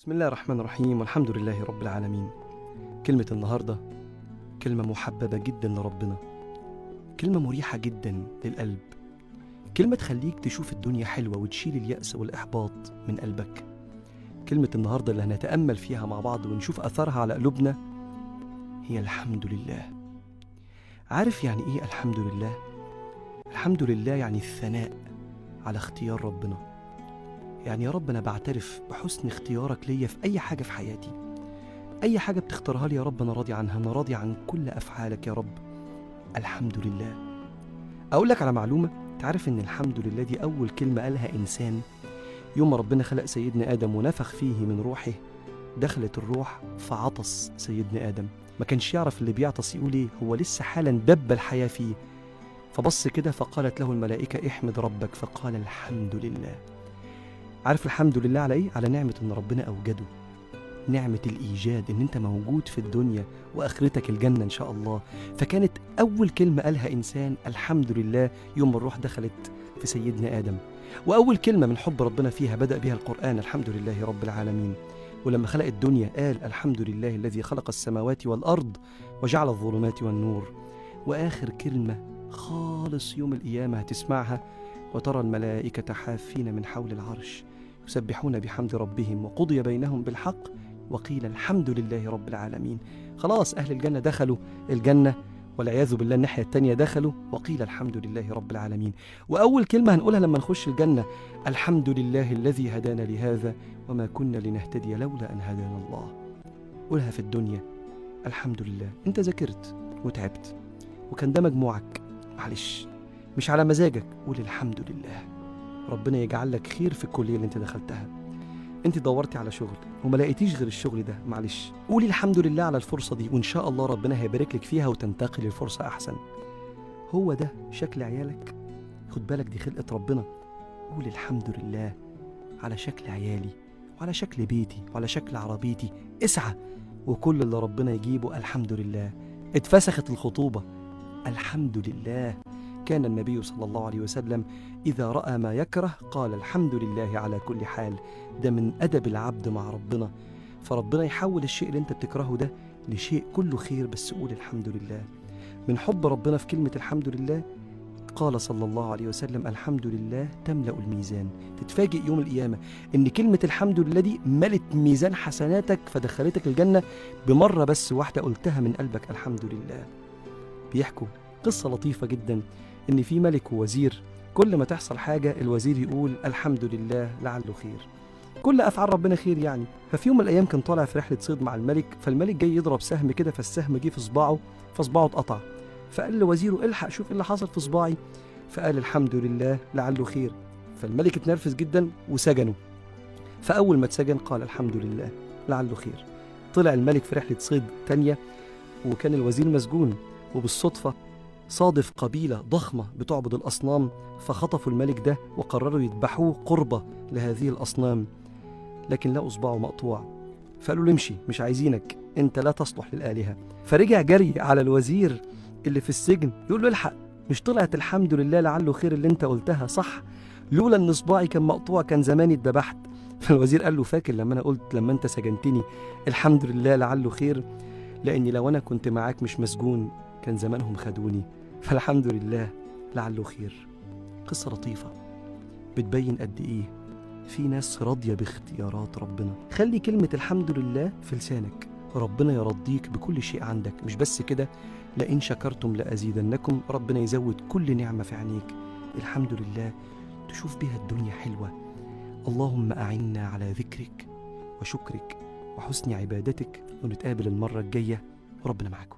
بسم الله الرحمن الرحيم، والحمد لله رب العالمين. كلمة النهاردة كلمة محببة جدا لربنا، كلمة مريحة جدا للقلب، كلمة تخليك تشوف الدنيا حلوة وتشيل اليأس والإحباط من قلبك. كلمة النهاردة اللي هنتأمل فيها مع بعض ونشوف أثرها على قلوبنا هي الحمد لله. عارف يعني إيه الحمد لله؟ الحمد لله يعني الثناء على اختيار ربنا. يعني يا رب أنا بعترف بحسن اختيارك ليا في أي حاجة في حياتي، أي حاجة بتختارها لي يا رب أنا راضي عنها، أنا راضي عن كل أفعالك يا رب. الحمد لله. أقول لك على معلومة، تعرف إن الحمد لله دي أول كلمة قالها إنسان يوم ما ربنا خلق سيدنا آدم ونفخ فيه من روحه. دخلت الروح فعطس سيدنا آدم، ما كانش يعرف اللي بيعطس يقول إيه، هو لسه حالا دب الحياة فيه. فبص كده فقالت له الملائكة احمد ربك، فقال الحمد لله. عارف الحمد لله على إيه؟ على نعمة إن ربنا أوجده، نعمة الإيجاد، إن أنت موجود في الدنيا وآخرتك الجنة إن شاء الله. فكانت أول كلمة قالها إنسان الحمد لله يوم ما الروح دخلت في سيدنا آدم، وأول كلمة من حب ربنا فيها بدأ بها القرآن الحمد لله رب العالمين. ولما خلق الدنيا قال الحمد لله الذي خلق السماوات والأرض وجعل الظلمات والنور. وآخر كلمة خالص يوم القيامة هتسمعها، وترى الملائكة حافين من حول العرش يسبحون بحمد ربهم وقضي بينهم بالحق وقيل الحمد لله رب العالمين. خلاص أهل الجنة دخلوا الجنة، والعياذ بالله الناحية التانية دخلوا وقيل الحمد لله رب العالمين. وأول كلمة هنقولها لما نخش الجنة الحمد لله الذي هدانا لهذا وما كنا لنهتدي لولا أن هدانا الله. قولها في الدنيا الحمد لله. أنت ذاكرت وتعبت وكان ده مجموعك، معلش مش على مزاجك، قول الحمد لله. ربنا يجعل لك خير في الكلية اللي انت دخلتها. انت دورتي على شغل وما لقيتيش غير الشغل ده، معلش قولي الحمد لله على الفرصة دي، وان شاء الله ربنا هيبارك لك فيها وتنتقل للفرصة احسن. هو ده شكل عيالك، خد بالك دي خلقة ربنا. قول الحمد لله على شكل عيالي وعلى شكل بيتي وعلى شكل عربيتي. اسعى وكل اللي ربنا يجيبه الحمد لله. اتفسخت الخطوبة الحمد لله. كان النبي صلى الله عليه وسلم إذا رأى ما يكره قال الحمد لله على كل حال. ده من أدب العبد مع ربنا، فربنا يحول الشيء اللي انت بتكرهه ده لشيء كله خير، بس قول الحمد لله. من حب ربنا في كلمة الحمد لله قال صلى الله عليه وسلم الحمد لله تملأ الميزان. تتفاجئ يوم القيامة إن كلمة الحمد لله دي ملت ميزان حسناتك فدخلتك الجنة بمرة بس واحدة قلتها من قلبك الحمد لله. بيحكوا قصة لطيفة جدا إن في ملك ووزير، كل ما تحصل حاجة الوزير يقول الحمد لله لعله خير، كل أفعال ربنا خير يعني. ففي يوم من الأيام كان طالع في رحلة صيد مع الملك، فالملك جاي يضرب سهم كده، فالسهم جه في صباعه فصباعه اتقطع. فقال لوزيره الحق شوف ايه اللي حصل في صباعي، فقال الحمد لله لعله خير. فالملك اتنرفز جدا وسجنه، فأول ما اتسجن قال الحمد لله لعله خير. طلع الملك في رحلة صيد تانية وكان الوزير مسجون، وبالصدفة صادف قبيلة ضخمة بتعبد الأصنام، فخطفوا الملك ده وقرروا يذبحوه قربة لهذه الأصنام، لكن لقوا صباعه مقطوع. فقالوا له امشي مش عايزينك، انت لا تصلح للآلهة. فرجع جري على الوزير اللي في السجن يقول له الحق، مش طلعت الحمد لله لعله خير اللي انت قلتها صح؟ لولا ان صباعي كان مقطوع كان زماني اتذبحت. فالوزير قال له فاكر لما انا قلت لما انت سجنتني الحمد لله لعله خير؟ لاني لو انا كنت معاك مش مسجون كان زمانهم خدوني، فالحمد لله لعله خير. قصة لطيفة بتبين قد ايه في ناس راضية باختيارات ربنا. خلي كلمة الحمد لله في لسانك، ربنا يرضيك بكل شيء عندك. مش بس كده، لئن شكرتم لأزيدنكم، ربنا يزود كل نعمة في عينيك. الحمد لله تشوف بها الدنيا حلوة. اللهم أعنا على ذكرك وشكرك وحسن عبادتك، ونتقابل المرة الجاية وربنا معكم.